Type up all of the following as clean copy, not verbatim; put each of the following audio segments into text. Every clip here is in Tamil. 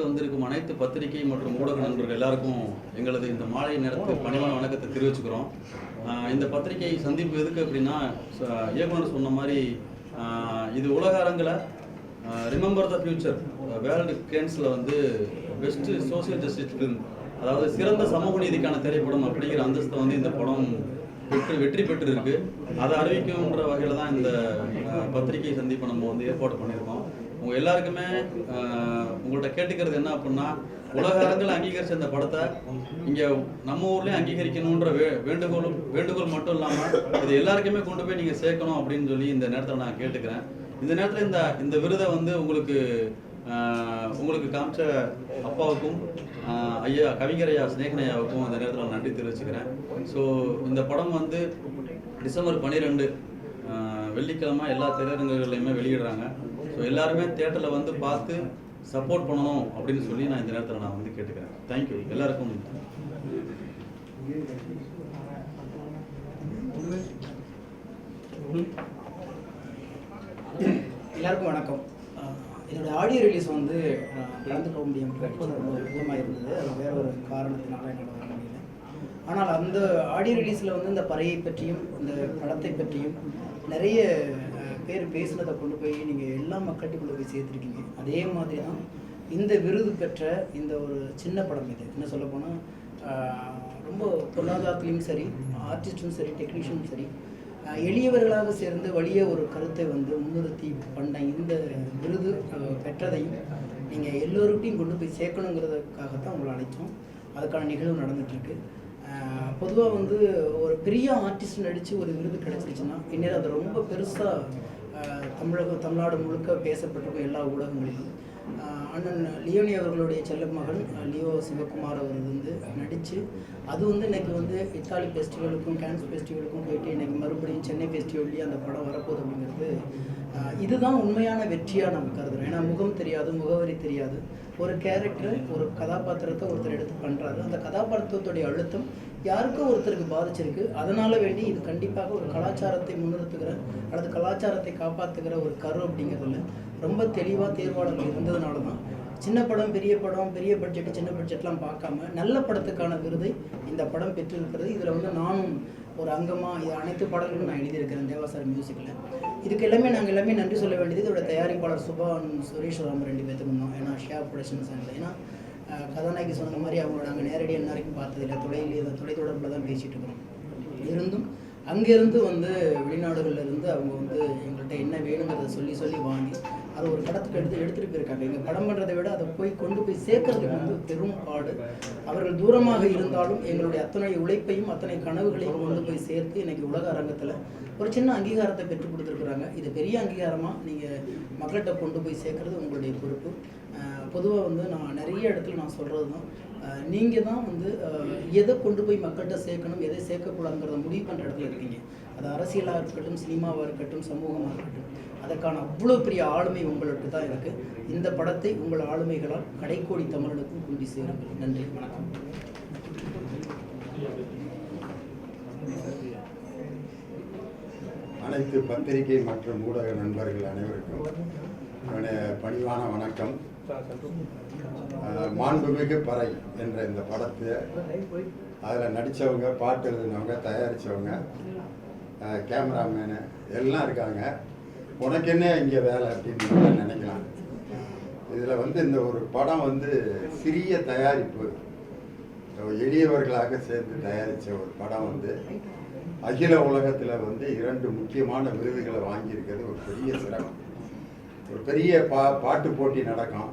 வந்திருக்கும் அனைத்து பத்திரிகை மற்றும் ஊடக நண்பர்கள் எல்லாருக்கும் எங்களது இந்த மாலை நேரத்தில் பணிவான வணக்கத்தை தெரிவிச்சுக்கிறோம். இந்த பத்திரிகை சந்திப்பு எதுக்கு அப்படின்னா, இயக்குனர் சொன்ன மாதிரி இது உலக அரங்கில் ரிமெம்பர் த ஃபியூச்சர் வேர்ல்டு கேன்ஸில் வந்து பெஸ்ட் சோசியல் ஜஸ்டிஸ் ஃபிலிம், அதாவது சிறந்த சமூக நீதிக்கான திரைப்படம் அப்படிங்கிற அந்தஸ்தை வந்து இந்த படம் வெற்றி பெற்று இருக்கு. அதை அறிவிக்கும்ன்ற வகையில் தான் இந்த பத்திரிகை சந்திப்பை நம்ம வந்து ஏற்பாடு பண்ணியிருக்கோம். உங்கள் எல்லாருக்குமே உங்கள்கிட்ட கேட்டுக்கிறது என்ன அப்படின்னா, உலக அரங்கில் அங்கீகரித்த இந்த படத்தை இங்கே நம்ம ஊர்லேயும் அங்கீகரிக்கணுன்ற வேண்டுகோள் மட்டும் இல்லாமல் இது எல்லாருக்குமே கொண்டு போய் நீங்கள் சேர்க்கணும் அப்படின்னு சொல்லி இந்த நேரத்தில் நான் கேட்டுக்கிறேன். இந்த நேரத்தில் இந்த விருதை வந்து உங்களுக்கு காமிச்ச அப்பாவுக்கும் ஐயா கவிஞர் ஐயா ஸ்நேகன் ஐயாவுக்கும் இந்த நேரத்தில் நன்றி தெரிவிச்சுக்கிறேன். ஸோ இந்த படம் வந்து டிசம்பர் 12 வெள்ளிக்கிழமை எல்லா திரையரங்குகள்லையுமே வெளியிடுறாங்க. ஸோ எல்லாருமே தியேட்டரில் வந்து பார்த்து சப்போர்ட் பண்ணணும் அப்படின்னு சொல்லி நான் இந்த நேரத்தில் நான் வந்து கேட்டுக்கிறேன். தேங்க்யூ எல்லாருக்கும். எல்லாருக்கும் வணக்கம். என்னோடய ஆடியோ ரிலீஸ் வந்து கலந்துக்க முடியாமல் ரொம்ப விதமாக இருந்தது. அது வேற ஒரு காரணத்தினால என்னால் வர முடியல. ஆனால் அந்த ஆடியோ ரிலீஸில் வந்து இந்த பறையை பற்றியும் இந்த படத்தை பற்றியும் நிறைய பேர் பேசுனதை கொண்டு போய் நீங்கள் எல்லா மக்கள்கிட்ட கொண்டு போய் சேர்த்துருக்கீங்க. அதே மாதிரி தான் இந்த விருது பெற்ற இந்த ஒரு சின்ன படம். இது என்ன சொல்ல போனால் ரொம்ப பொருளாதாரத்துலேயும் சரி, ஆர்டிஸ்டும் சரி, டெக்னீஷியனும் சரி, எளியவர்களாக சேர்ந்து வலிய ஒரு கருத்தை வந்து முன்னிறுத்தி பண்ண இந்த விருது பெற்றதையும் நீங்கள் எல்லோருக்கிட்டையும் கொண்டு போய் சேர்க்கணுங்கிறதுக்காகத்தான் உங்களை அழைத்தோம். அதுக்கான நிகழ்வு நடந்துகிட்ருக்கு. பொதுவாக வந்து ஒரு பெரிய ஆர்டிஸ்ட் நடித்து ஒரு விருது கிடச்சிருச்சுன்னா இந்நேரம் அது ரொம்ப பெருசாக தமிழ்நாடு முழுக்க பேசப்பட்டிருக்கும் எல்லா ஊடகங்களிலும். அண்ணன் லியோனி அவர்களுடைய செல்ல மகன் லியோ சிவகுமார் அவர் வந்து நடித்து அது வந்து இன்றைக்கி வந்து இத்தாலி ஃபெஸ்டிவலுக்கும் கேன்ஸ் ஃபெஸ்டிவலுக்கும் போயிட்டு இன்றைக்கி மறுபடியும் சென்னை ஃபெஸ்டிவல்லையும் அந்த படம் வரப்போகுது அப்படிங்கிறது இதுதான் உண்மையான வெற்றியாக நம்ம கருதுகிறோம். ஏன்னா முகம் தெரியாது, முகவரி தெரியாது. ஒரு கேரக்டர், ஒரு கதாபாத்திரத்தை ஒருத்தர் எடுத்து பண்ணுறாரு. அந்த கதாபாத்திரத்துடைய அழுத்தம் யாருக்கோ ஒருத்தருக்கு பாதிச்சிருக்கு. அதனால் வேண்டி இது கண்டிப்பாக ஒரு கலாச்சாரத்தை முன்னிறுத்துகிற அல்லது கலாச்சாரத்தை காப்பாற்றுகிற ஒரு கரு அப்படிங்கிறதுல ரொம்ப தெளிவாக தேர்வாளர்கள் இருந்ததுனால தான் சின்ன படம், பெரிய படம், பெரிய பட்ஜெட்டு, சின்ன பட்ஜெட்லாம் பார்க்காம நல்ல படத்துக்கான விருதை இந்த படம் பெற்றிருக்கிறது. இதில் வந்து நானும் ஒரு அங்கமாக இது அனைத்து பாடல்களும் நான் எழுதியிருக்கிறேன் தேவாசார் மியூசிக்கில். இதுக்கு நாங்கள் எல்லாமே நன்றி சொல்ல வேண்டியது இதோட தயாரிப்பாளர் சுபா சுரேஷ் ராம் 2 பேத்துக்கும் தான். ஏன்னா ஷியா ப்ரொடக்ஷன்ஸ் அண்ட் ஏன்னா கதாநாயகி சொன்ன மாதிரி அவங்களோட நாங்கள் நேரடியாக இன்ன வரைக்கும் பார்த்ததில்லை. தொலை தொடர்பில் தான் பேசிகிட்டு இருக்கிறோம். இருந்தும் அங்கேருந்து வந்து வெளிநாடுகள்லேருந்து அவங்க வந்து எங்கள்கிட்ட என்ன வேணுங்கிறத சொல்லி வாங்கி அதை ஒரு படத்துக்கு எடுத்துகிட்டு போயிருக்காங்க. எங்கள் படம் பண்ணுறதை விட அதை கொண்டு போய் சேர்க்கறதுக்கு வந்து பெரும் பாடு. அவர்கள் தூரமாக இருந்தாலும் எங்களுடைய அத்தனை உழைப்பையும் அத்தனை கனவுகளையும் கொண்டு போய் சேர்த்து இன்றைக்கி உலக அரங்கத்தில் ஒரு சின்ன அங்கீகாரத்தை பெற்றுக் கொடுத்துருக்குறாங்க. இது பெரிய அங்கீகாரமாக நீங்கள் மக்கள்கிட்ட கொண்டு போய் சேர்க்குறது உங்களுடைய பொறுப்பு. பொதுவாக வந்து நான் நிறைய இடத்துல நான் சொல்கிறது தான், நீங்கள் தான் வந்து எதை கொண்டு போய் மக்கள்கிட்ட சேர்க்கணும், எதை சேர்க்கக்கூடாதுங்கிறத முடிவு பண்ணுற இடத்துல இருக்கீங்க. அது அரசியலாக இருக்கட்டும், சினிமாவாக இருக்கட்டும், சமூகமாக இருக்கட்டும், அதற்கான அவ்வளோ பெரிய ஆளுமை உங்களுக்கு தான் இருக்குது. இந்த படத்தை உங்கள் ஆளுமைகளால் கடைக்கோடி தமிழனுக்கும் கொண்டு சேருங்கள். நன்றி, வணக்கம். அனைத்து பத்திரிகை மற்றும் ஊடக நண்பர்கள் அனைவருக்கும் பணிவான வணக்கம். மாண்புமிகு பறை என்ற இந்த படத்தை அதில் நடித்தவங்க, பாட்டு எழுதினவங்க, தயாரித்தவங்க, கேமராமேனு எல்லாம் இருக்காங்க. உனக்கு என்ன இங்கே வேலை அப்படின்னு நினைக்கலாம். இதில் வந்து இந்த ஒரு படம் வந்து சிறிய தயாரிப்பு, எளியவர்களாக சேர்ந்து தயாரித்த ஒரு படம் வந்து அகில உலகத்தில் வந்து 2 முக்கியமான விருதுகளை வாங்கியிருக்கிறது ஒரு பெரிய சிரமம். ஒரு பெரிய பாட்டு போட்டி நடக்கும்.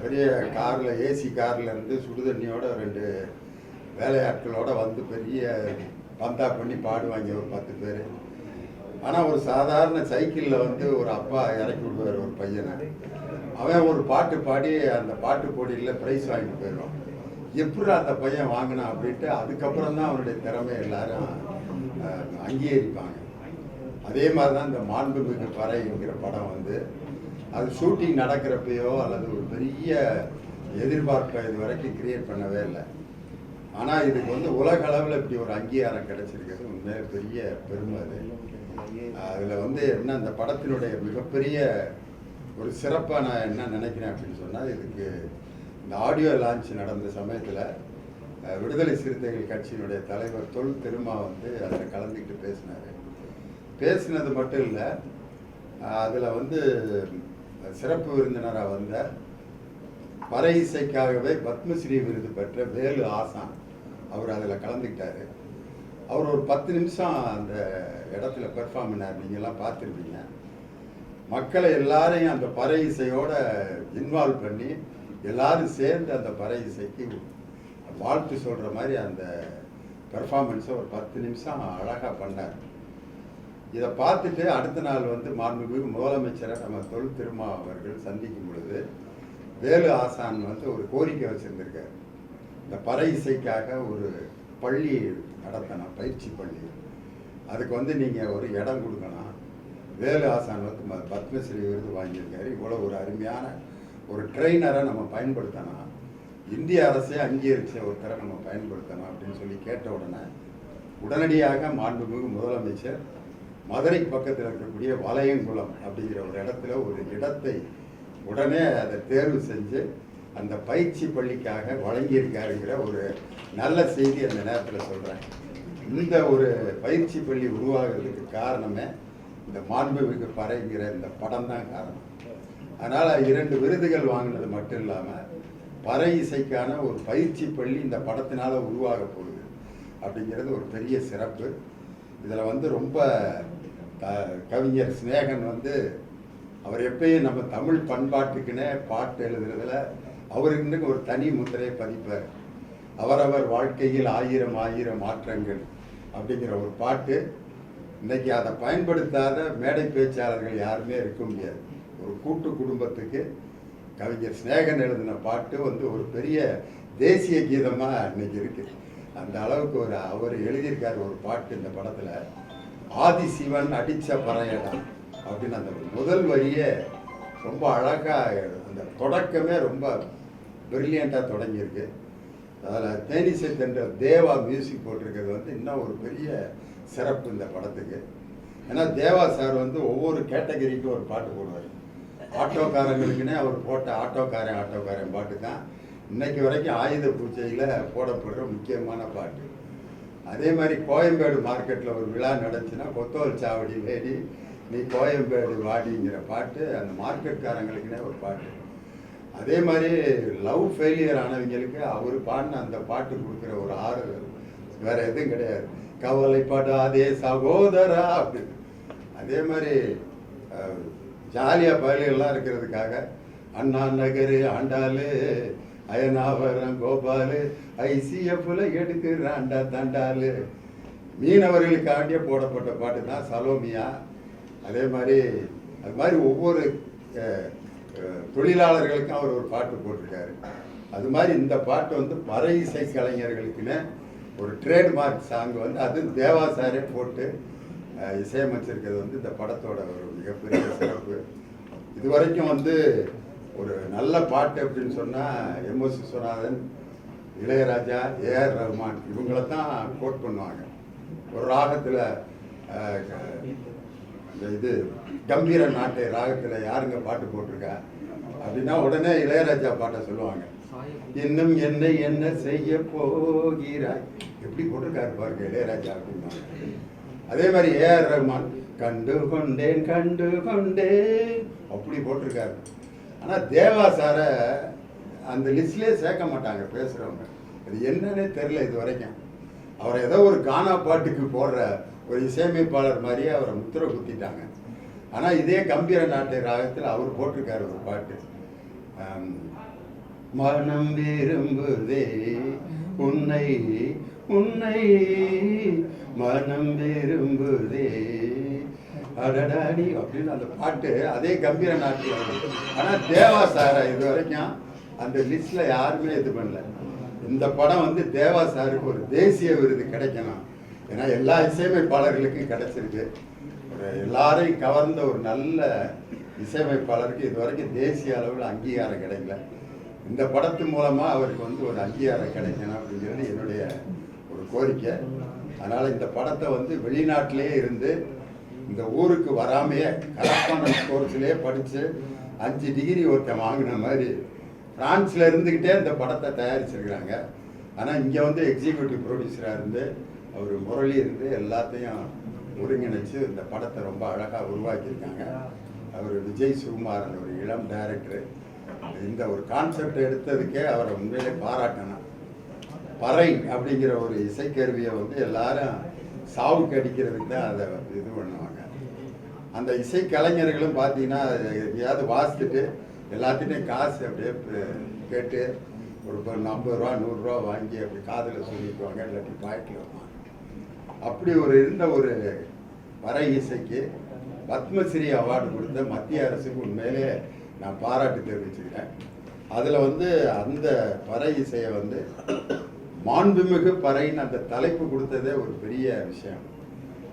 பெரிய காரில், ஏசி காரில் இருந்து சுடுதண்ணியோட 2 வேலையாட்களோடு வந்து பெரிய பந்தா பண்ணி பாடுவாங்க ஒரு 10 பேர். ஆனால் ஒரு சாதாரண சைக்கிளில் வந்து ஒரு அப்பா இறக்கி விடுவார் ஒரு பையனை. அவன் ஒரு பாட்டு பாடி அந்த பாட்டு போட்டியில் ப்ரைஸ் வாங்கிட்டு போயிடுவான். எப்படி அந்த பையன் வாங்கினான் அப்படின்ட்டு அதுக்கப்புறம் தான் அவனுடைய திறமை எல்லாரும் அங்கீகரிப்பாங்க. அதே மாதிரி தான் இந்த மாண்புமிகு பறைங்கிற படம் வந்து அது ஷூட்டிங் நடக்கிறப்பையோ அல்லது ஒரு பெரிய எதிர்பார்ப்பை இது வரைக்கும் கிரியேட் பண்ணவே இல்லை. ஆனால் இதுக்கு வந்து உலக அளவில் இப்படி ஒரு அங்கீகாரம் கிடைச்சிருக்கிறது உண்மையிலே பெரிய பெருமை. அது அதில் வந்து என்ன, அந்த படத்தினுடைய மிகப்பெரிய ஒரு சிறப்பாக நான் என்ன நினைக்கிறேன் அப்படின்னு சொன்னால், இதுக்கு இந்த ஆடியோ லான்ச் நடந்த சமயத்தில் விடுதலை சிறுத்தைகள் கட்சியினுடைய தலைவர் தொல் திருமா வந்து அதில் கலந்துக்கிட்டு பேசினார். பேசினது மட்டும் இல்லை, அதில் வந்து சிறப்பு விருந்தினராக வந்த பறை இசைக்காகவே பத்மஸ்ரீ விருது பெற்ற வேலு ஆசான் அவர் அதில் கலந்துக்கிட்டார். அவர் ஒரு 10 நிமிஷம் அந்த இடத்துல பெர்ஃபார்ம் பண்ணார். நீங்கள்லாம் பார்த்துருப்பீங்க. மக்களை எல்லாரையும் அந்த பறை இசையோட இன்வால்வ் பண்ணி எல்லாரும் சேர்ந்து அந்த பறை இசைக்கு வாழ்த்து சொல்கிற மாதிரி அந்த பெர்ஃபார்மன்ஸை ஒரு 10 நிமிஷம் அழகாக பண்ணார். இதை பார்த்துட்டு அடுத்த நாள் வந்து மாண்புமிகு முதலமைச்சரை நம்ம தொல் திருமா அவர்கள் சந்திக்கும் பொழுது வேலு ஆசான் வந்து ஒரு கோரிக்கை வச்சுருந்துருக்கார். இந்த பறை இசைக்காக ஒரு பள்ளி நடத்தணும், பயிற்சி பள்ளி. அதுக்கு வந்து நீங்கள் ஒரு இடம் கொடுக்கணும். வேலு ஆசான் வந்து பத்மஸ்ரீ விருது வாங்கியிருக்காரு. இவ்வளோ ஒரு அருமையான ஒரு ட்ரெயினரை நம்ம பயன்படுத்தணும், இந்திய அரசே அங்கீகரிச்ச ஒருத்தரை நம்ம பயன்படுத்தணும் அப்படின்னு சொல்லி கேட்ட உடனடியாக மாண்புமிகு முதலமைச்சர் மதுரை பக்கத்தில் இருக்கக்கூடிய வளையங்குளம் அப்படிங்கிற ஒரு இடத்துல ஒரு இடத்தை உடனே அதை தேர்வு செஞ்சு அந்த பயிற்சி பள்ளிக்காக வழங்கியிருக்காருங்கிற ஒரு நல்ல செய்தி அந்த நேரத்தில் சொல்கிறேன். இந்த ஒரு பயிற்சி பள்ளி உருவாகிறதுக்கு காரணமே இந்த மாண்புமிகு பறைங்கிற இந்த படம் தான் காரணம். அதனால் 2 விருதுகள் வாங்கினது மட்டும் இல்லாமல் பறை இசைக்கான ஒரு பயிற்சி பள்ளி இந்த படத்தினால உருவாக போகுது அப்படிங்கிறது ஒரு பெரிய சிறப்பு. இதில் வந்து ரொம்ப கவிஞர் சிநேகன் வந்து அவர் எப்பயும் நம்ம தமிழ் பண்பாட்டுக்குன்னே பாட்டு எழுதுறதுல அவருக்கு ஒரு தனி முத்திரையை பதிப்பார். அவரவர் வாழ்க்கையில் 1000 மாற்றங்கள் அப்படிங்கிற ஒரு பாட்டு. இன்னைக்கு அதை பயன்படுத்தாத மேடை பேச்சாளர்கள் யாருமே இருக்க முடியாது. ஒரு கூட்டு குடும்பத்துக்கு கவிஞர் சிநேகன் எழுதின பாட்டு வந்து ஒரு பெரிய தேசிய கீதமாக இன்னைக்கு இருக்கு. அந்த அளவுக்கு அவர் எழுதியிருக்கார் ஒரு பாட்டு இந்த படத்தில். ஆதி சிவன் அடித்த பறையடம் அப்படின்னு அந்த முதல் வரியே ரொம்ப அழகாக, அந்த தொடக்கமே ரொம்ப பிரில்லியண்ட்டாக தொடங்கியிருக்கு. அதில் தேனிசை தென்ற தேவா மியூசிக் போட்டிருக்கிறது வந்து இன்னும் ஒரு பெரிய சிறப்பு இந்த படத்துக்கு. ஏன்னா தேவா சார் வந்து ஒவ்வொரு கேட்டகரிக்கும் ஒரு பாட்டு போடுவார். ஆட்டோக்காரங்களுக்குன்னே அவர் போட்ட ஆட்டோக்காரன் பாட்டு தான் இன்னைக்கு வரைக்கும் ஆயுத பூஜையில் போடப்படுற முக்கியமான பாட்டு. அதே மாதிரி கோயம்பேடு மார்க்கெட்டில் ஒரு விழா நடந்துச்சுன்னா கொத்தோல் சாவடி வேடி நீ கோயம்பேடு வாடிங்கிற பாட்டு அந்த மார்க்கெட்காரங்களுக்குன்னே ஒரு பாட்டு. அதே மாதிரி லவ் ஃபெயிலியர் ஆனவங்களுக்கு அவர் பாடின அந்த பாட்டு கொடுக்குற ஒரு ஆறுதல் வேற எதுவும் கிடையாது. கவலைப்படாதே சகோதரா அப்படின்னு. அதே மாதிரி ஜாலியாக பயல்கள்லாம் இருக்கிறதுக்காக அண்ணா நகர் ஆண்டாளு அயனாவரம் கோபாலு ஐசிஎஃப்ல எடுக்கிறாண்டா தண்டாலு மீனவர்களுக்காண்டிய போடப்பட்ட பாட்டு தான் சலோமியா. அதே மாதிரி அது மாதிரி ஒவ்வொரு தொழிலாளர்களுக்கும் அவர் ஒரு பாட்டு போட்டிருக்காரு. அது மாதிரி இந்த பாட்டு வந்து பறை இசை கலைஞர்களுக்குன்னு ஒரு ட்ரேட்மார்க் சாங் வந்து அது தேவா சாரே போட்டு இசையமைச்சிருக்கிறது வந்து இந்த படத்தோட ஒரு மிகப்பெரிய சிறப்பு. இதுவரைக்கும் வந்து ஒரு நல்ல பாட்டு அப்படின்னு சொன்னால் எம்.எஸ். விஸ்வநாதன், இளையராஜா, ஏஆர் ரஹ்மான் இவங்கள தான் கோட் பண்ணுவாங்க. ஒரு ராகத்தில் இது கம்பீர நாட்டை ராகத்தில் யாருங்க பாட்டு போட்டிருக்கா அப்படின்னா உடனே இளையராஜா பாட்டை சொல்லுவாங்க. இன்னும் என்ன செய்ய போகிறாய் எப்படி போட்டிருக்காரு பாருங்க இளையராஜா அப்படின்னா. அதே மாதிரி ஏஆர் ரஹ்மான் கண்டு கொண்டேன் அப்படி போட்டிருக்காரு. ஆனால் தேவா சாரை அந்த லிஸ்ட்லேயே சேர்க்க மாட்டாங்க பேசுகிறவங்க. அது என்னன்னே தெரில இது வரைக்கும். அவரை ஏதோ ஒரு கானா பாட்டுக்கு போடுற ஒரு இசையமைப்பாளர் மாதிரியே அவரை முத்திரை குத்திட்டாங்க. ஆனால் இதே கம்பீர நாட்டை ராகத்தில் அவர் போட்டிருக்காரு ஒரு பாட்டு. மனம் விரும்புதே உன்னை மனம் விரும்புதே அடடாடி அப்படின்னு அந்த பாட்டு அதே கம்பீர நாட்டில். ஆனால் தேவா சாரை இது வரைக்கும் அந்த லிஸ்ட்ல யாருமே இது பண்ணல. இந்த படம் வந்து தேவா சாருக்கு ஒரு தேசிய விருது கிடைக்கணும். ஏன்னா எல்லா இசையமைப்பாளர்களுக்கும் கிடைச்சிருக்கு. ஒரு எல்லாரையும் கவர்ந்த ஒரு நல்ல இசையமைப்பாளருக்கு இது வரைக்கும் தேசிய அளவில் அங்கீகாரம் கிடைக்கல. இந்த படத்து மூலமாக அவருக்கு வந்து ஒரு அங்கீகாரம் கிடைக்கணும் அப்படிங்கிறது என்னுடைய ஒரு கோரிக்கை. அதனால் இந்த படத்தை வந்து வெளிநாட்டிலே இருந்து இந்த ஊருக்கு வராமையே கரஸ்பாண்டன்ஸ் கோர்ஸ்லேயே படித்து 5 டிகிரி ஒருத்தன் வாங்கின மாதிரி பிரான்ஸில் இருந்துக்கிட்டே இந்த படத்தை தயாரிச்சிருக்கிறாங்க. ஆனால் இங்கே வந்து எக்ஸிக்யூட்டிவ் ப்ரொடியூசராக இருந்து அவர் முரளி இருந்து எல்லாத்தையும் ஒருங்கிணைச்சு இந்த படத்தை ரொம்ப அழகாக உருவாக்கியிருக்காங்க. அவர் விஜய் சுகுமாரன் ஒரு இளம் டைரக்டர். இந்த ஒரு கான்செப்ட் எடுத்ததுக்கே அவரை உண்மையிலே பாராட்டணும். பறை அப்படிங்கிற ஒரு இசைக்கருவியை வந்து எல்லாரும் சாவுக்கு அடிக்கிறதுக்கு தான் அதை இது பண்ணுவாங்க. அந்த இசைக்கலைஞர்களும் பார்த்தீங்கன்னா எங்கேயாவது வாசித்துட்டு எல்லாத்தையும் காசு அப்படியே கேட்டு ஒரு 50 ரூபா 100 ரூபா வாங்கி அப்படி காதில் சொல்லிக்குவாங்க, இல்லாட்டி பாக்கெட்டில் வைப்பாங்க. அப்படி இருந்த ஒரு பறை இசைக்கு பத்மஸ்ரீ அவார்டு கொடுத்த மத்திய அரசுக்கு உண்மையிலே நான் பாராட்டு தெரிவிச்சுக்கிறேன். அதில் வந்து அந்த பறை இசையை வந்து மாண்புமிகு பறைன்னு அந்த தலைப்பு கொடுத்ததே ஒரு பெரிய விஷயம்.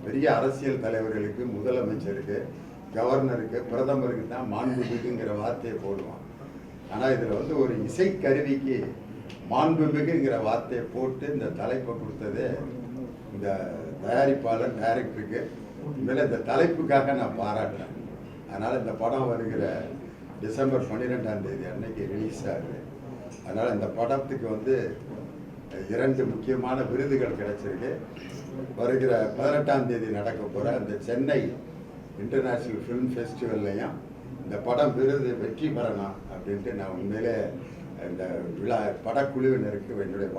பெரிய அரசியல் தலைவர்களுக்கு, முதலமைச்சருக்கு, கவர்னருக்கு, பிரதமருக்கு தான் மாண்புமிகுங்கிற வார்த்தையை போடுவான். ஆனால் இதில் வந்து ஒரு இசைக்கருவிக்கு மாண்புமிகுங்கிற வார்த்தையை போட்டு இந்த தலைப்பை கொடுத்ததே இந்த தயாரிப்பாளர் டைரக்டருக்கு உண்மையில இந்த தலைப்புக்காக நான் பாராட்டுறேன். அதனால் இந்த படம் வருகிற டிசம்பர் 12ஆம் தேதி அன்னைக்கு ரிலீஸ் ஆகுது. அதனால் இந்த படத்துக்கு வந்து 2 முக்கியமான விருதுகள் கிடைச்சிருக்கு. வருகிற 18ஆம் தேதி நடக்க போகிற அந்த சென்னை இன்டர்நேஷ்னல் ஃபிலிம் ஃபெஸ்டிவல்லையும் இந்த படம் விருது வெற்றி பெறணும் அப்படின்ட்டு நான் உண்மையிலே இந்த விழா படக்குழுவினருக்கு என்னுடைய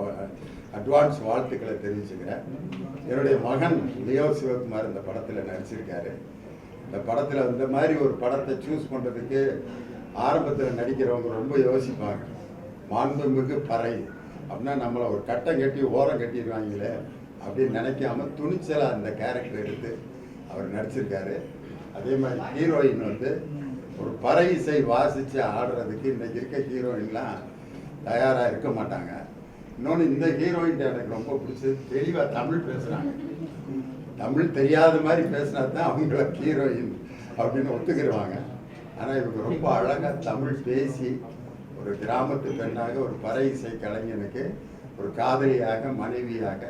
அட்வான்ஸ் வாழ்த்துக்களை தெரிவிச்சுக்கிறேன். என்னுடைய மகன் லியோ சிவகுமார் இந்த படத்தில் நடிச்சிருக்காரு. இந்த படத்தில் இந்த மாதிரி ஒரு படத்தை சூஸ் பண்ணுறதுக்கு ஆரம்பத்தில் நடிக்கிறவங்க ரொம்ப யோசிப்பாங்க. மாண்புமிகு பறை அப்படின்னா நம்மளை ஒரு கட்டம் கட்டி ஓரம் கட்டிடுவாங்களே அப்படின்னு நினைக்காம துணிச்சலாக அந்த கேரக்டர் எடுத்து அவர் நடிச்சிருக்காரு. அதே மாதிரி ஹீரோயின் வந்து ஒரு பறை இசை வாசித்து ஆடுறதுக்கு இன்றைக்கி இருக்க ஹீரோயின்லாம் தயாராக இருக்க மாட்டாங்க. இன்னொன்று இந்த ஹீரோயின் எனக்கு ரொம்ப பிடிச்சது, தெளிவாக தமிழ் பேசுகிறாங்க. தமிழ் தெரியாத மாதிரி பேசினா தான் அவங்கள ஹீரோயின் அப்படின்னு ஒத்துக்கிடுவாங்க. ஆனால் இவங்க ரொம்ப அழகாக தமிழ் பேசி ஒரு கிராமத்து பெண்ணாக, ஒரு பறை இசை கலைஞனுக்கு ஒரு காதலியாக, மனைவியாக,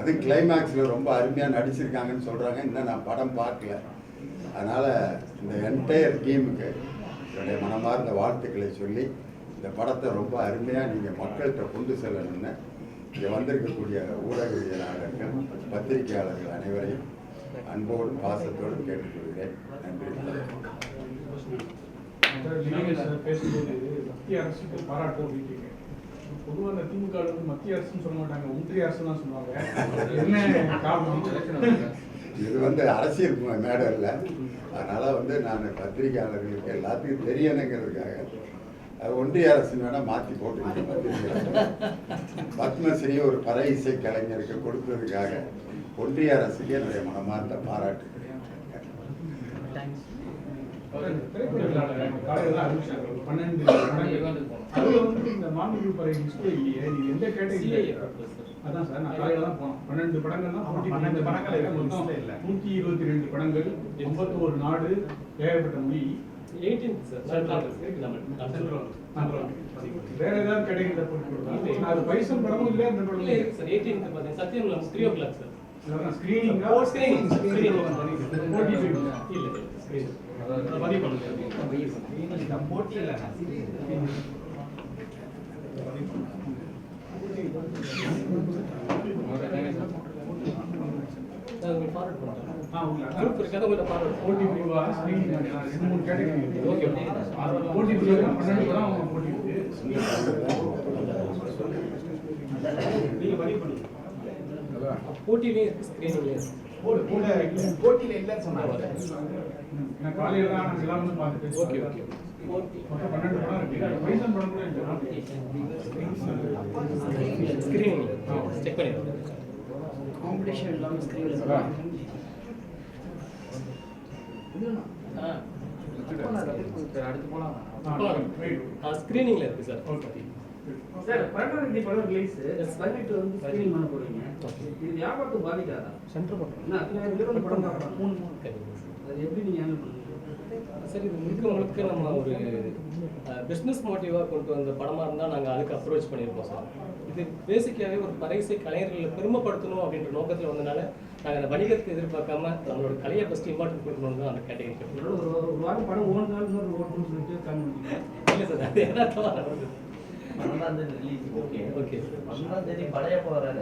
அது கிளைமேக்ஸில் ரொம்ப அருமையாக நடிச்சிருக்காங்கன்னு சொல்கிறாங்க. இன்னும் நான் படம் பார்க்கல. அதனால் இந்த என்டையர் டீமுக்கு என்னுடைய மனமார்ந்த வாழ்த்துக்களை சொல்லி இந்த படத்தை ரொம்ப அருமையாக நீங்கள் மக்கள்கிட்ட கொண்டு செல்லணும்னு இங்கே வந்திருக்கக்கூடிய ஊடகவியலாளர்கள், பத்திரிகையாளர்கள் அனைவரையும் அன்போடும் பாசத்தோடும் கேட்டுக்கொள்கிறேன். நன்றி. பேசும்போது மத்திய அரசுக்கு பாராட்டு அப்படின்னு பொதுவாக அந்த திமுக மத்திய அரசுன்னு சொல்ல மாட்டாங்க, ஒன்றிய அரசு தான் சொல்லுவாங்க. என்ன காரணம்? இது வந்து அரசியல் மேடை இல்லை. அதனால் வந்து நான் பத்திரிகையாளர்களுக்கு எல்லாத்துக்கும் தெரியணுங்கிறதுக்காக ஒன்றிய அரசு வேணால் மாற்றி போட்டுருக்கேன். பத்திரிகையாளர் பத்மஸ்ரீ ஒரு பறை இசை கலைஞருக்கு கொடுத்ததுக்காக ஒன்றிய அரசுக்கு என்னுடைய மனமார்ந்த பாராட்டு. திரைப்பட விழாவில் காலையில் தான் அறிவிச்சாங்க 12 அதில் வந்து இந்த மாண்புமிகு பறை டிஸ்பிளே இல்லையே, நீங்கள் எந்த கேட்டகரி? அதான் சார், நான் காலையில் தான் போனோம். 12 படங்கள் தான் போட்டி. 12 படங்கள் மொத்தம் 122 படங்கள், 81 நாடு, ஏகப்பட்ட மொழி. 18 சார். வேற ஏதாவது கேட்டகரியில போட்டு கொடுத்தா அது பைசன் படமும் இல்லை, அந்த படமும் இல்லை சார். 18 பார்த்தீங்க சத்தியம் 3 o'clock சார். ஸ்கிரீனிங் போட்டி இல்லை ஸ்கிரீன் பதிவு பண்ணுங்க. போட்டி இல்லை போட்டியிலே ஸ்கிரீனிங்லே போட்டியில இல்லைன்னு சொன்னாங்க. காலையில தான் நாங்கள் எல்லாம் வந்து பார்த்துட்டு ஓகே ஓகே மொத்தம் 12 படம் இருக்கு. பைசன் படம் கூட இருக்கு. ஸ்கிரீனிங்ல செக் பண்ணிடுறோம். காம்படிஷன் இல்லாமல் ஸ்க்ரீனில் அடுத்து போலாம். ஸ்கிரீனிங்ல இருக்கு சார். ஓகே சார் 12 படம் ரிலீஸ் 18 வந்து ஸ்கிரீனிங் பண்ண போறீங்க. இது வியாபாரத்தை பாதிக்காதா? சென்டர் பண்றோம். என்ன 10,000 பேர் வந்து படம் பார்க்கறாங்க. 3 அது எப்படி நீங்க ஹேண்டில் பண்ணுவீங்க? சார் இது முழுக்க முழுக்க நம்ம ஒரு பிஸ்னஸ் மோட்டிவாக கொண்டு வந்த படமாக இருந்தால் நாங்கள் அதுக்கு அப்ரோச் பண்ணியிருக்கோம் சார். இது பேசிக்காகவே ஒரு பறையிசை கலைஞர்களை பெருமைப்படுத்தணும் அப்படின்ற நோக்கத்தில் வந்தனால நாங்கள் அந்த வணிகத்தை எதிர்பார்க்காம நம்மளோட கலையை ஃபஸ்ட்டு இம்பார்ட்டன்ட் கொடுக்கணும்னு தான் அந்த கேட்டகரி. ஒரு வாரம் படம் ஓடுனாலும் இன்னொரு ஓட்டுன்னு சொல்லிட்டு காமிக்கிறீங்க. இல்லை சார், அது என்ன நடந்தது? 12 ரிலீஸ். ஓகே ஓகே 12 பழைய போறாரு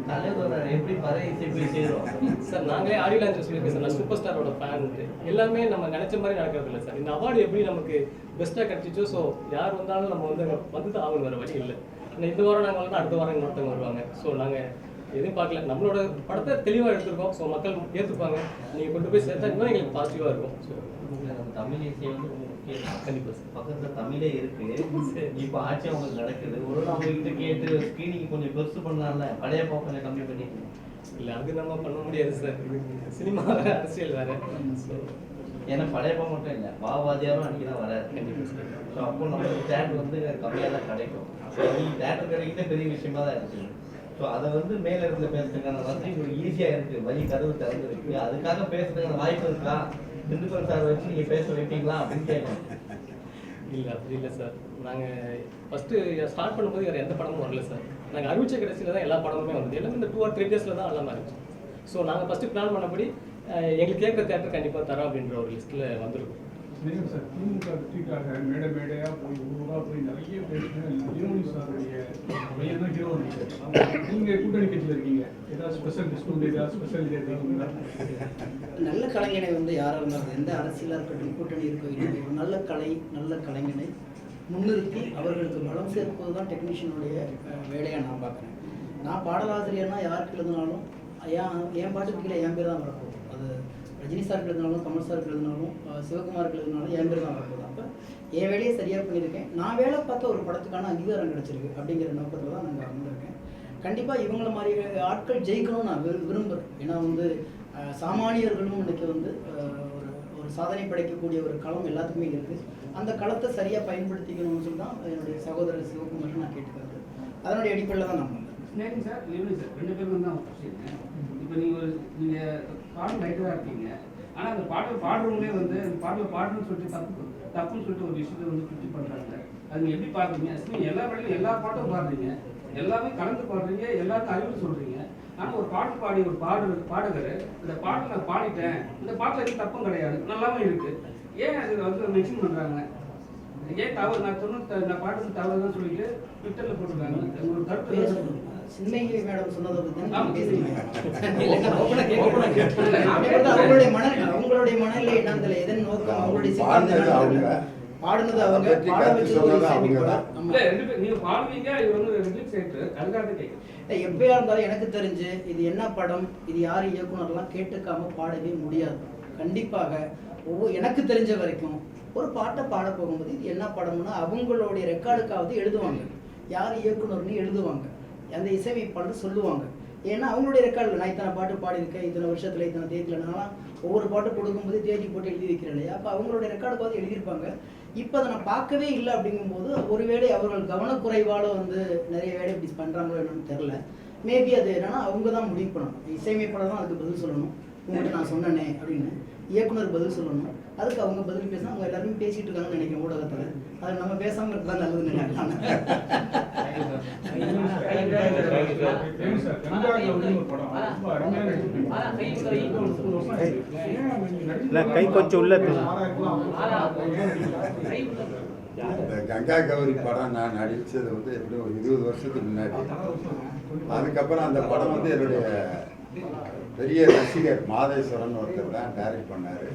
தலைவர் எப்படி பழைய இசை போய் சேரும் சார். நாங்களே ஆடியோ லான்ச் சொல்லியிருக்கேன் சார். நான் சூப்பர் ஸ்டாரோட ஃபேன்ட்டு எல்லாமே நம்ம நினைச்ச மாதிரி நடக்கிறது இல்லை சார். இந்த அவார்டு எப்படி நமக்கு பெஸ்ட்டாக கிடைச்சிச்சோ, ஸோ யார் வந்தாலும் நம்ம வந்து தான் ஆகணும், வேறு வழி இல்லை. ஆனால் இந்த வாரம் நாங்கள் வந்து அடுத்த வாரம் இன்னொருத்தவங்க வருவாங்க. ஸோ நாங்கள் எதுவும் பார்க்கல, நம்மளோட படத்தை தெளிவாக எடுத்துருக்கோம். ஸோ மக்கள் ஏற்றுப்பாங்க. நீங்கள் கொண்டு போய் சேர்த்தா இன்னும் எங்களுக்கு பாசிட்டிவாக இருக்கும். ஸோ நம்ம தமிழ் இசை வந்து ரொம்ப முக்கியம். கண்டிப்பாக சார். பக்கத்துல தமிழே இருக்கு. இப்போ ஆட்சி அவங்களுக்கு நடக்குது. ஒரு அவங்க கிட்ட கேட்டு ஸ்கிரீனிங் கொஞ்சம் பெருசு பண்ணலாம்ல, பழைய கொஞ்சம் கம்மி பண்ணி. இல்லை, அது நம்ம பண்ண முடியாது சார். சினிமா வேறு, அரசியல் வேறு. ஸோ ஏன்னா பழைய மட்டும் இல்லை, பாவாதியாரும் அன்றைக்கி தான் வராது. கண்டிப்பாக சார். ஸோ அப்போ நம்மளுக்கு தேட்டர் வந்து கம்மியாக தான் கிடைக்கும். ஸோ தேட்டர் கிடைக்கிறதே பெரிய விஷயமா தான் இருக்குது. ஸோ அதை வந்து மேலே இருந்து பேசுறதுக்கான வசதி உங்களுக்கு ஈஸியாக இருக்குது. வழி கதவு திறந்துருக்கு. அதுக்காக பேசுறதுக்கான வாய்ப்பு இருக்கா? திண்டுக்கல் சார் வச்சு நீங்கள் பேச வைப்பீங்களா அப்படின்னு கேட்கணும். இல்லை, அப்படி இல்லை சார். நாங்கள் ஃபஸ்ட்டு ஸ்டார்ட் பண்ணும்போது வேறு எந்த படமும் வரல சார். நாங்கள் அறிவிச்ச கடைசியில் தான் எல்லா படமுமே வந்து எல்லாமே இந்த 2 or 3 days தான் எல்லாமே இருந்துச்சு. ஸோ நாங்கள் ஃபஸ்ட்டு பிளான் பண்ணபடி எங்களுக்கு கேட்குற தேட்டர் கண்டிப்பாக தரோம் அப்படின்ற ஒரு லிஸ்ட்டில் வந்துருக்கும். நீங்கள் சார் திமுக வெற்றிக்காக மேடை மேடையாக போய் ஊராக போய் நிறைய பேசுகிறேன். லியோனி சாருடைய பையன் தான் ஹீரோ. நீங்கள் கூட்டணி கட்சியில் இருக்கீங்க, ஏதாவது ஸ்பெஷல் டிஸ்கவுண்ட், ஏதாவது ஸ்பெஷல் இது இருக்கீங்களா? நல்ல கலைஞனை வந்து யாராக இருந்தாலும் எந்த அரசியலாக இருக்கட்டும், கூட்டணி இருக்கோ இல்லை, ஒரு நல்ல கலைஞனை முன்னிறுத்தி அவர்களுக்கு பலம் சேர்ப்பது தான் டெக்னீஷியனுடைய வேலையை நான் பார்க்குறேன். நான் பாடலாசிரியர்னா யாருக்கு எழுதினாலும் என் பாட்டுக்கு கீழே என் பேர் தான் வரப்போகுது. அது ரஜினி சாருக்கு எழுதினாலும், கமல் சாருக்கு எழுதினாலும், சிவகுமாருக்கு எழுதினாலும் என் பேர் தான் வரப்போகுது. அப்போ என் வேலையை சரியாக பண்ணியிருக்கேன். நான் வேலை பார்த்த ஒரு படத்துக்கான அங்கீகாரம் கிடச்சிருக்கு அப்படிங்கிற நோக்கத்தில் தான் நாங்கள் வந்திருக்கேன். கண்டிப்பாக இவங்கள மாதிரி ஆட்கள் ஜெயிக்கணும்னு நான் விரும்புகிறேன். ஏன்னா வந்து சாமானியர்களும் இன்றைக்கி வந்து ஒரு சாதனை படைக்கக்கூடிய ஒரு களம் எல்லாத்துக்குமே இருக்குது. அந்த களத்தை சரியாக பயன்படுத்திக்கணும்னு சொல்லி தான் என்னுடைய சகோதரர் சிவகுமார் நான் கேட்டுக்கிறது. அதனுடைய அடிப்படையில் தான் நான் வந்தேன். ஸ்னேகன் சார், லியோனி சார், 2 பேருக்கும் தான் கொஸ்டின். இப்போ நீங்கள் பாடல் ரைட்டராக இருக்கீங்க. ஆனால் அந்த பாடல் பாடுறவங்களே வந்து அந்த பாடலை பாடணும்னு சொல்லிட்டு தப்புன்னு சொல்லிட்டு ஒரு விஷயத்தை வந்து குட்டி பண்ணுறாங்க. அது நீங்கள் எப்படி பார்க்குறீங்க? எல்லா வேலையும் எல்லா பாட்டும் பாடுறீங்க, எல்லாமே கலந்து பாடுறீங்க, எல்லாருக்கும் அறிவு சொல்கிறீங்க. ஆனால் ஒரு பாட்டு பாடி ஒரு பாடகர் இந்த பாட்டில் நான் பாடிட்டேன், இந்த பாட்டில் எதுவும் தப்பும் கிடையாது, நல்லாவும் இருக்குது, ஏன் அது வந்து மென்ஷன் பண்ணுறாங்க? ஏன் தவறு? நான் பாட்டு தவறு தான் சொல்லிட்டு ட்விட்டரில் போட்டுருக்காங்க. ஒரு கருத்து சின்மயி மேடம் சொன்னதை அவங்களுடைய மனநிலை என்னன்னு எதன் நோக்கம், அவங்களுடைய பாடுனது அவங்க, பாட வச்சது நீங்க பாடுவீங்க. இது வந்து அதுக்காக கேட்குறேன். எப்பயா இருந்தாலும் எனக்கு தெரிஞ்சு இது என்ன படம், இது யார் இயக்குனர்லாம் கேட்டுக்காம பாடவே முடியாது. கண்டிப்பாக எனக்கு தெரிஞ்ச வரைக்கும் ஒரு பாட்டை பாட போகும்போது இது என்ன படம்னா அவங்களுடைய ரெக்கார்டுக்காவது எழுதுவாங்க, யார் இயக்குனர்னு எழுதுவாங்க, அந்த இசையமைப்பாளர் சொல்லுவாங்க. ஏன்னா அவங்களுடைய ரெக்கார்டில் நான் இத்தனை பாட்டு பாடியிருக்கேன், இத்தனை வருஷத்தில் இத்தனை தேதியில்னாலும் ஒவ்வொரு பாட்டு கொடுக்கும்போது தேதி போட்டு எழுதி வைக்கிறேன் இல்லையா? அப்போ அவங்களுடைய ரெக்கார்டுக்காவது எழுதியிருப்பாங்க. இப்போ அதை நான் பார்க்கவே இல்லை. அப்படிங்கும்போது ஒருவேளை அவர்கள் கவனக்குறைவால் வந்து நிறைய வேலை இப்படி பண்ணுறாங்களோ என்னன்னு தெரில. மேபி அது என்னன்னா அவங்க தான் முடிவு பண்ணணும். இசையமைப்பாளர் தான் அதுக்கு பதில் சொல்லணும். உங்கள்கிட்ட நான் சொன்னேனே அப்படின்னு இயக்குனர் பதில் சொல்லணும். அதுக்கு அவங்க பதில் பேசினா அவங்க எல்லாருமே பேசிட்டு இருக்காங்கன்னு நினைக்கிறேன் ஊடகத்தில். அது நம்ம பேசாமல் இருக்கதான் நல்லதுன்னு நினைக்கிறாங்க. கை கொஞ்சம் உள்ள இந்த கங்கா கௌரி படம் நான் நடித்தது வந்து எப்படி ஒரு 20 வருஷத்துக்கு முன்னாடி. அதுக்கப்புறம் அந்த படம் வந்து என்னுடைய பெரிய ரசிகர் மாதேஸ்வரன் ஒருத்தர் தான் டைரக்ட் பண்ணார்.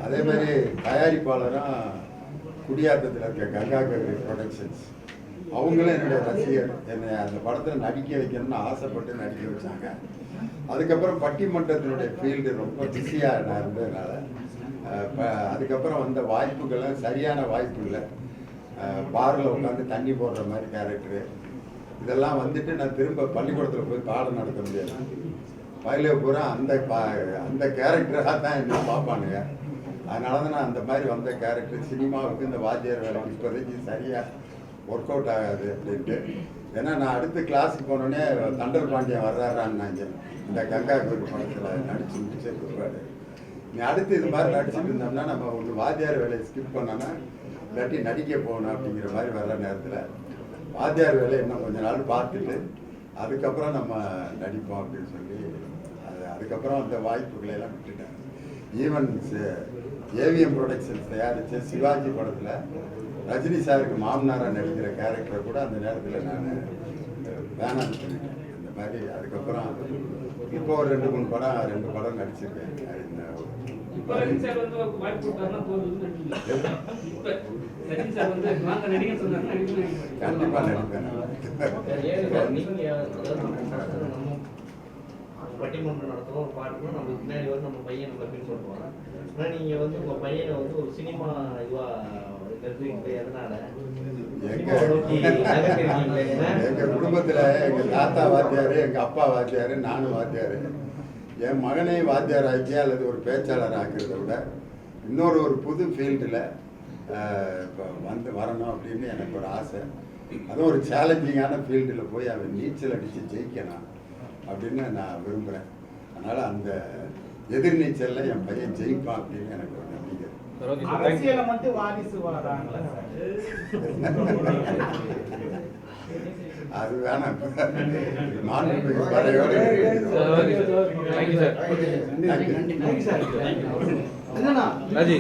அதே மாதிரி தயாரிப்பாளரும் குடியாத்தத்தில் இருக்க கங்கா கௌரி ப்ரொடக்ஷன்ஸ் அவங்களும் என்னுடைய ரசிகர். என்னை அந்த படத்தில் நடிக்க வைக்கணும்னு ஆசைப்பட்டு நடிக்க வச்சாங்க. அதுக்கப்புறம் பட்டிமன்றத்தினுடைய ஃபீல்டு ரொம்ப பிஸியாக நான் இருந்ததுனால அதுக்கப்புறம் வந்த வாய்ப்புகள்லாம் சரியான வாய்ப்பு இல்லை. பாரில் உட்காந்து தண்ணி போடுற மாதிரி கேரக்டரு இதெல்லாம் வந்துட்டு நான் திரும்ப பள்ளிக்கூடத்தில் போய் பாடம் நடத்த முடியாது. பயில பூரா அந்த கேரக்டராக தான் என்ன பார்ப்பானுங்க. அதனால தான் நான் அந்த மாதிரி வந்த கேரக்டர் சினிமாவுக்கு இந்த வாத்தியார் வேலைக்கு இப்போதைக்கு சரியாக ஒர்க் அவுட் ஆகாது அப்படின்ட்டு. ஏன்னா நான் அடுத்த கிளாஸுக்கு போனோடனே தண்டல் பாண்டியன் வர்றாரான்னு இந்த கங்கா கோயில் படத்தில் நடிச்சு முடிச்சிருப்பாரு. நீ அடுத்து இது மாதிரி நடிச்சுட்டு இருந்தோம்னா நம்ம ஒன்று வாத்தியார் வேலையை ஸ்கிப் பண்ணோன்னா இல்லாட்டி நடிக்க போகணும் அப்படிங்கிற மாதிரி வர்ற நேரத்தில் வாத்தியார் வேலையை இன்னும் கொஞ்ச நாள் பார்த்துட்டு அதுக்கப்புறம் நம்ம நடிப்போம் அப்படின்னு சொல்லி அதுக்கப்புறம் அந்த வாய்ப்புகளை எல்லாம் விட்டுட்டேன். ஈவன் ஏவிஎம் ப்ரொடக்ஷன்ஸ் தயாரித்த சிவாஜி படத்தில் ரஜினி சாருக்கு மாமனாராக நடிக்கிற கேரக்டரை கூட அந்த நேரத்தில் நான் வேணாம்னு சொல்லிட்டேன். இந்த மாதிரி அதுக்கப்புறம் இப்போ ஒரு 2 படம் நடிச்சிருக்கேன். இப்போ ரஜினி சார் வந்து வாய்ப்பு கொடுத்தாருன்னா போதும்னு நினைக்கிறீங்க? இப்போ ரஜினி சார் வந்து வாங்க நடிக்க சொன்னாருன்னா நடிக்க கண்டிப்பாக நடிப்பேன். நீங்க நம்ம பட்டிமன்றம் நடத்துறோம், ஒரு பாட்டுக்கும் நம்ம பின்னாடி வந்து நம்ம பையன் நம்ம பின்பற்றுவோம். ஆனால் நீங்கள் வந்து உங்கள் பையனை வந்து ஒரு சினிமா இதுவாக எதனால எங்க குடும்பத்துல எங்க தாத்தா வாத்தியாரு, எங்க அப்பா வாத்தியாரு, நானும் வாத்தியாரு. என் மகனை வாத்தியார் ஆக்கியா அல்லது ஒரு பேச்சாளர் ஆக்கிறத விட ஒரு புது ஃபீல்டில் இப்போ வரணும் அப்படின்னு எனக்கு ஒரு ஆசை. அதுவும் ஒரு சேலஞ்சிங்கான ஃபீல்டில் போய் அவன் நீச்சல் அடித்து ஜெயிக்கணும் அப்படின்னு நான் விரும்புகிறேன். அதனால் அந்த எதிர்நீச்சலில் என் பையன் ஜெயிப்பான் அப்படின்னு எனக்கு ஒரு நம்பிக்கை. அரசியலை மட்டும் வாரிசு வராங்களா? அது வேணாம். மாண்புமிகு பறையோடு நன்றி சார். Thank you sir. என்னண்ணா